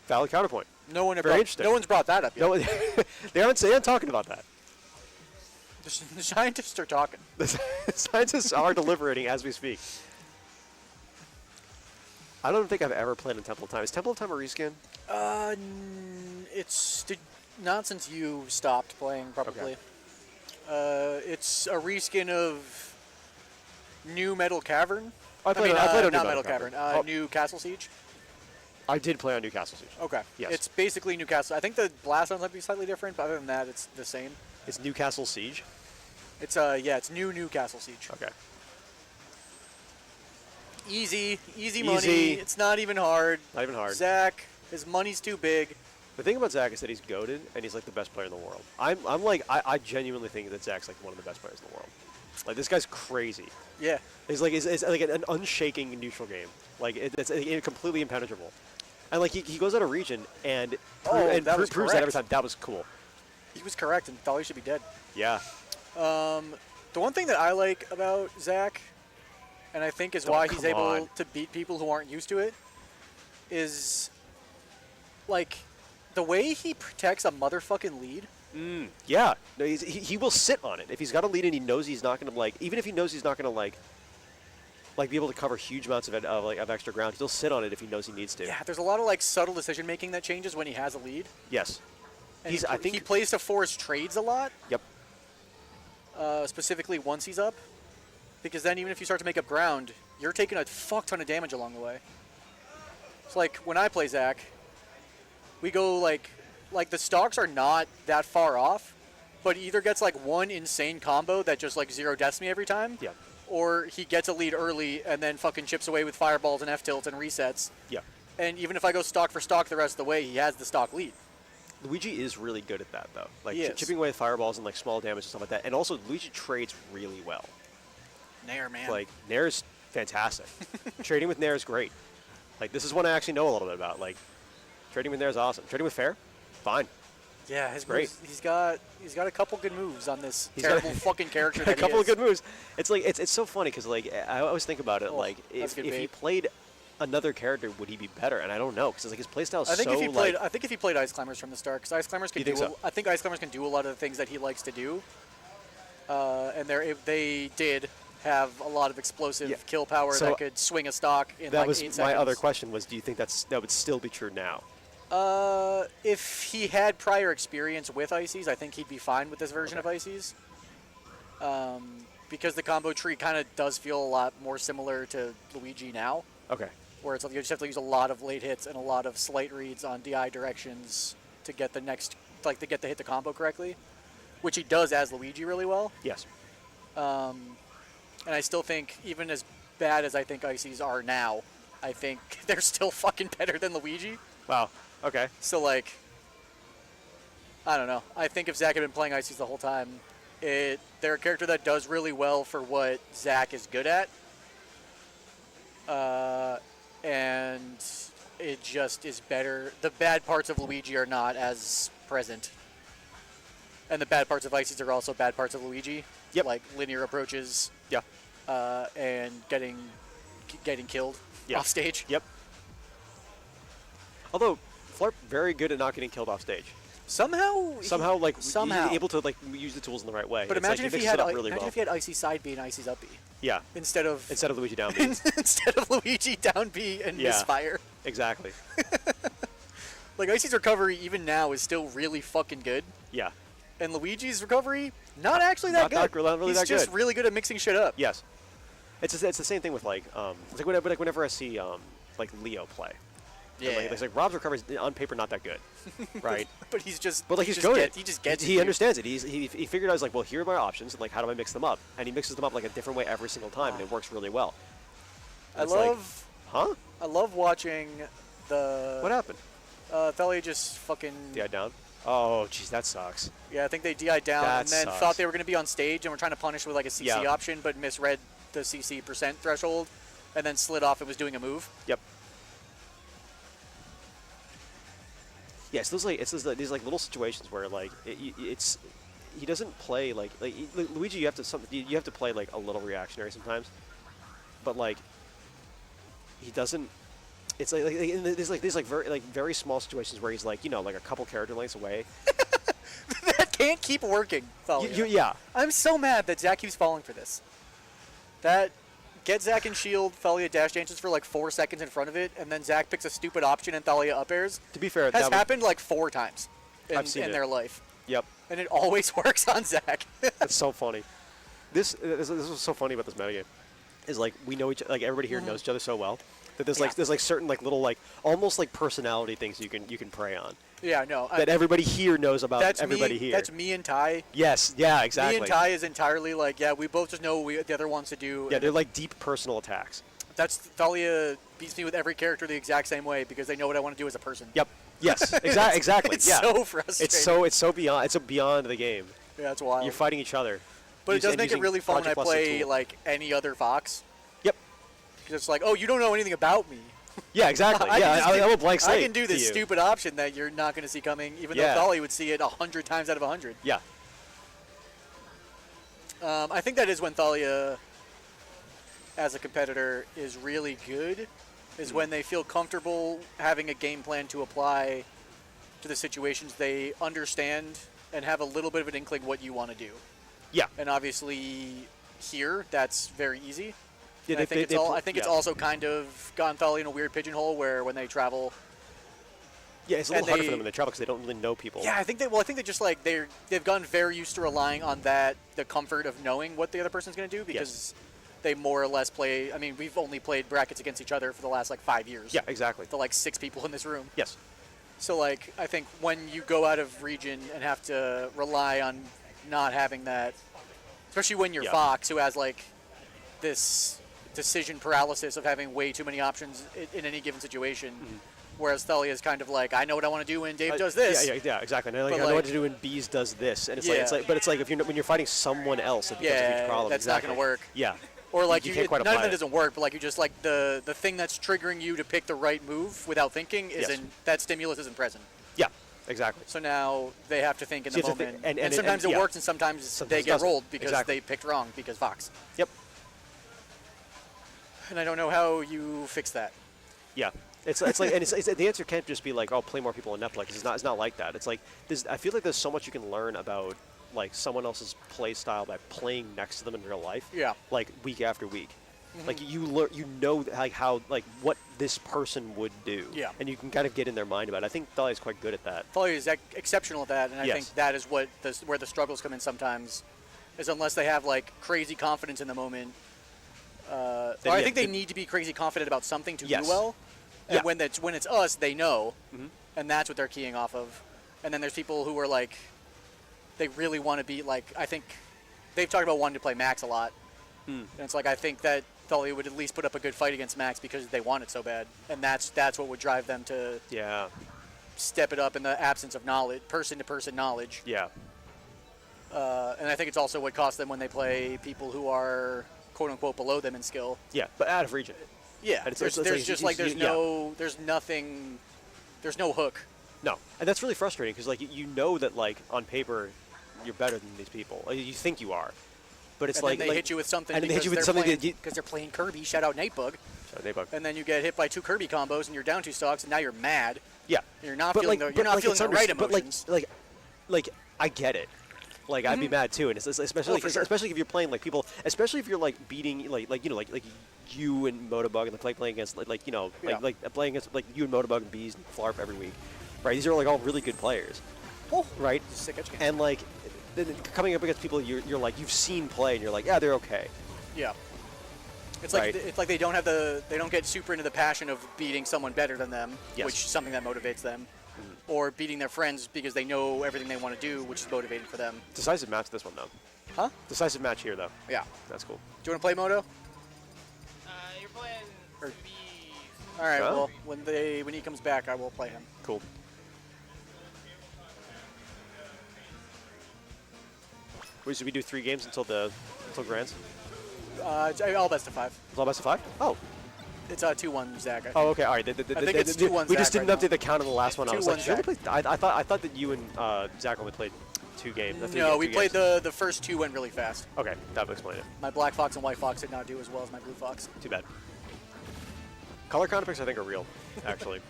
Valid counterpoint. No one Very interesting. No one's brought that up yet. No, they aren't talking about that. The scientists are talking. The scientists are deliberating as we speak. I don't think I've ever played in Temple of Time. Is Temple of Time a reskin? Not since you stopped playing, probably. Okay. It's a reskin of New Metal Cavern. I played on New Metal Cavern. New Castle Siege. I did play on New Castle Siege. Okay. Yes. It's basically New Castle. I think the blast zones might be slightly different, but other than that, it's the same. It's New Castle Siege? It's it's New Castle Siege. Okay. Easy money. It's not even hard. Not even hard. Zach, his money's too big. The thing about Zach is that he's goated, and he's like the best player in the world. I genuinely think that Zach's like one of the best players in the world. Like, this guy's crazy. Yeah. It's like an unshaking neutral game. Like, it's completely impenetrable. And like he goes out of region and proves that every time. That was cool. He was correct, and Thalia should be dead. Yeah. The one thing that I like about Zach, and I think is why he's able to beat people who aren't used to it, is like the way he protects a motherfucking lead. Yeah. No, he will sit on it if he's got a lead and he knows he's not going to even if he knows he's not going to be able to cover huge amounts of extra ground. He'll sit on it if he knows he needs to. Yeah, there's a lot of subtle decision making that changes when he has a lead. Yes. And I think he plays to force trades a lot. Yep. Specifically once he's up, because then even if you start to make up ground, you're taking a fuck ton of damage along the way. It's like when I play Zach, we go like the stocks are not that far off, but he either gets one insane combo that just zero deaths me every time. Yeah. Or he gets a lead early and then fucking chips away with fireballs and F-tilts and resets. Yeah. And even if I go stock for stock the rest of the way, he has the stock lead. Luigi is really good at that, though. Chipping away with fireballs and small damage and stuff like that. And also, Luigi trades really well. Nair, man. Nair's fantastic. Trading with Nair is great. This is one I actually know a little bit about. Trading with Nair is awesome. Trading with Fair, fine. Yeah, his great. Moves, he's got a couple good moves on this terrible fucking character. A couple of good moves. It's it's so funny because I always think about it if he played another character, would he be better? And I don't know because his playstyle is I think if he played Ice Climbers from the start, because Ice Climbers can I think Ice Climbers can do a lot of the things that he likes to do. And they did have a lot of explosive kill power that could swing a stock in 8 seconds. My other question was, do you think that would still be true now? If he had prior experience with Ices, I think he'd be fine with this version of Ices. Because the combo tree kind of does feel a lot more similar to Luigi now. Okay. Where you just have to use a lot of late hits and a lot of slight reads on DI directions to get the next, to get the hit the combo correctly, which he does as Luigi really well. Yes. And I still think, even as bad as I think Ices are now, I think they're still fucking better than Luigi. Wow. Okay. So, I don't know. I think if Zach had been playing Ices the whole time, they're a character that does really well for what Zach is good at. And it just is better. The bad parts of Luigi are not as present. And the bad parts of Ices are also bad parts of Luigi. Yep. Like linear approaches. Yeah. And getting killed off stage. Yep. Although, Flarp very good at not getting killed off stage. Somehow he's able to use the tools in the right way. But imagine if he had Icy side B and Icy's up B. Yeah. Instead of Luigi down B. instead of Luigi down B and misfire. Exactly. Icy's recovery even now is still really fucking good. Yeah. And Luigi's recovery not actually that good. Not really He's that good. just really good at mixing shit up. Yes. It's the same thing with whenever I see Leo play. Yeah. Rob's recovery is on paper not that good, right? But he's just. But he's good. He just gets. He understands it. He figured out here are my options and how do I mix them up? And he mixes them up a different way every single time, and it works really well. I love watching the. What happened? Thalia just fucking. DI down. Oh, jeez, that sucks. Yeah, I think they DI down and then thought they were going to be on stage and were trying to punish with a CC option, but misread the CC % threshold, and then slid off and was doing a move. Yep. Yes, these little situations where he doesn't play Luigi. You have to play a little reactionary sometimes, but he doesn't. It's there's very small situations where he's like, like a couple character lengths away. That can't keep working, Thalia. Yeah. I'm so mad that Zach keeps falling for this. That get Zach in shield, Thalia dash dances for like 4 seconds in front of it, and then Zach picks a stupid option and Thalia up airs. To be fair, has happened like 4 times in their life. Yep. And it always works on Zach. That's so funny. This was so funny about this metagame. Is like we know everybody here knows each other so well that there's certain little almost personality things you can prey on. Yeah, no. That everybody here knows about everybody here. That's me and Ty. Yes, yeah, exactly. Me and Ty is entirely we both just know what the other wants to do. Yeah, they're like deep personal attacks. That's Thalia beats me with every character the exact same way because they know what I want to do as a person. Yep. Yes. Exactly. It's yeah. so frustrating. It's so beyond the game. Yeah, it's wild. You're fighting each other. But it does make it really fun when I play any other Fox. Yep. Because it's like, oh, you don't know anything about me. Yeah, exactly. I'm a blank slate. I can do this stupid option that you're not going to see coming, even though Thalia would see it 100 times out of 100. Yeah. I think that is when Thalia, as a competitor, is really good, is when they feel comfortable having a game plan to apply to the situations they understand and have a little bit of an inkling what you want to do. Yeah. And obviously here, that's very easy. Yeah, I think it's also kind of gotten Thalia in a weird pigeonhole where when they travel. Yeah, it's a little harder for them when they travel because they don't really know people. Yeah, I think they just they've gotten very used to relying on the comfort of knowing what the other person's going to do because they more or less play. I mean, we've only played brackets against each other for the last 5 years. Yeah, exactly. The 6 people in this room. Yes. So I think when you go out of region and have to rely on not having that, especially when you're Fox, who has this decision paralysis of having way too many options in any given situation, whereas Thalia is kind of I know what I want to do when Dave does this. Yeah, exactly. I know what to do when Bees does this, and it's like when you're fighting someone else, it becomes a huge problem. That's not going to work. Yeah. Or you can't quite none of apply that doesn't work, but you just the thing that's triggering you to pick the right move without thinking that stimulus isn't present. Yeah, exactly. So now they have to think in the moment, and sometimes it works, and sometimes they get rolled because they picked wrong because Fox. Yep. And I don't know how you fix that. Yeah. It's the answer can't just be play more people in Netflix. It's not like that. It's I feel like there's so much you can learn about someone else's play style by playing next to them in real life. Yeah. Week after week. You learn, how what this person would do. Yeah. And you can kind of get in their mind about it. I think Thalia's quite good at that. Thalia is exceptional at that, and I think that is where the struggles come in sometimes, is unless they have crazy confidence in the moment. I think they need to be crazy confident about something to do well. And when it's us, they know, and that's what they're keying off of. And then there's people who are they really want to be I think they've talked about wanting to play Max a lot, and it's I think that Thalia would at least put up a good fight against Max because they want it so bad, and that's what would drive them to step it up in the absence of knowledge, person-to-person knowledge. Yeah. And I think it's also what costs them when they play people who are quote-unquote below them in skill. Yeah, but out of region. Yeah, there's no hook. No, and that's really frustrating because you know that on paper you're better than these people. You think you are, but it's and then they hit you with something because they're playing Kirby. Shout out Nightbug. And then you get hit by 2 Kirby combos and you're down 2 stocks and now you're mad. Yeah, and you're not feeling the right emotions. But I get it. I'd be mad too, and it's especially if you're playing people, especially if you're beating you and Motobug and playing against playing against you and Motobug and Bees and Flarp every week, right? These are all really good players, right? Sick edge game. And then coming up against people you're you've seen play and you're they're okay. Yeah. It's they don't get super into the passion of beating someone better than them, which is something that motivates them. Or beating their friends because they know everything they want to do, which is motivating for them. Decisive match this one, though. Huh? Decisive match here, though. Yeah. That's cool. Do you want to play Moto? You're playing Bees. All right, well, when he comes back, I will play him. Cool. Wait, should we do 3 games until Grands? All best of 5. It's all best of 5? Oh. It's 2-1 Zach. Oh, okay. All right. I think it's 2-1 We just Zach didn't right update the count of the last one. I was I thought that you and Zach only played 2 games. No, we played the first 2 went really fast. Okay, that would explain it. My Black Fox and White Fox did not do as well as my Blue Fox. Too bad. Color counter picks, I think, are real. actually.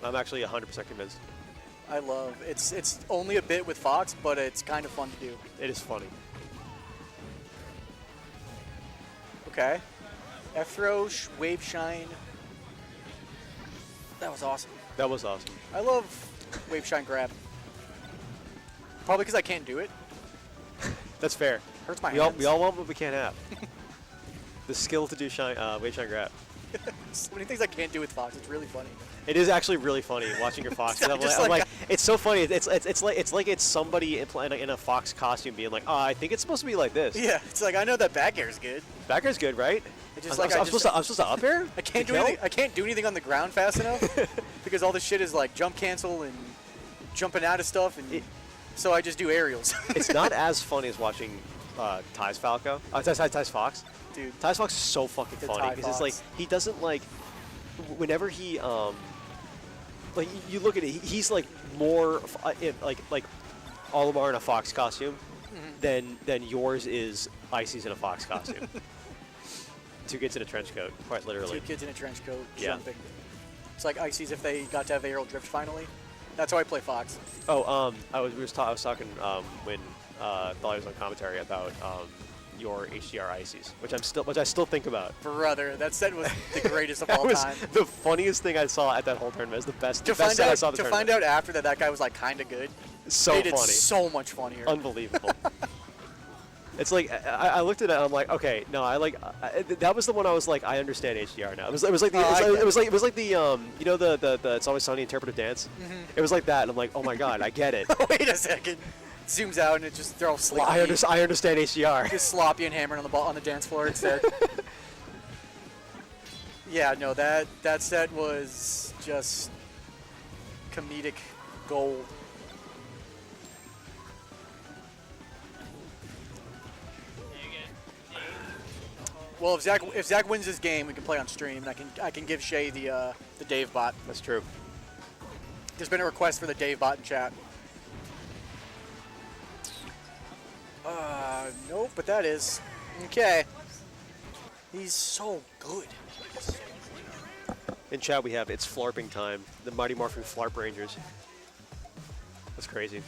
I'm actually 100% convinced. I love it's only a bit with Fox, but it's kind of fun to do. It is funny. Okay. F throw, wave shine. That was awesome. That was awesome. I love wave shine grab. Probably because I can't do it. That's fair. Hurts my We all hands. want what we can't have. The skill to do wave shine grab. So many things I can't do with Fox. It's really funny. It is actually really funny watching your Fox. I'm Just like, like- it's so funny. It's like it's somebody in a Fox costume being like, oh, I think it's supposed to be like this. Yeah, it's like I know that back air is good. Back air's good, right? It's just I'm, like I'm supposed to up air. I can't To do kill? anything. I can't do anything on the ground fast enough because all this shit is like jump cancel and jumping out of stuff, and so I just do aerials. It's not as funny as watching Ty's Falco. Ty's Fox. Dude, Ty's Fox is so fucking The funny Ty because it's like Fox. he doesn't like whenever he like you look at it, he's like more like Olimar in a Fox costume than yours is Icy's in a Fox costume. Two kids in a trench coat, quite literally. 2 kids in a trench coat Yeah. jumping. It's like Icy's if they got to have aerial drift finally. That's how I play Fox. Oh, I was talking when Thalia was on commentary about your HDR Ices, which I still think about. Brother, that set was the greatest of That all was time. the funniest thing I saw at that whole tournament. It was the best. To the best find set I out saw at the to find tournament. out after that guy was like kind of good. So made it funny, so much funnier. unbelievable. It's like I looked at it and I'm like, okay, no, that was the one I was like, I understand HDR now. It was like the, Oh, I get it was like the you know the It's Always Sunny interpretive dance. It was like that, and I'm like, oh my god, I get it. Wait a second. Zooms out and it just they're all sleepy. I understand HDR. Just sloppy and hammering on the ball on the dance floor instead. Yeah, no, that set was just comedic gold. You get Dave. Well, if Zach wins this game, we can play on stream, and I can give Shay the Dave bot. That's true. There's been a request for the Dave bot in chat. Nope, but that is okay. He's so good. In chat we have it's flarping time. The Mighty Morphin Flarp Rangers. That's crazy.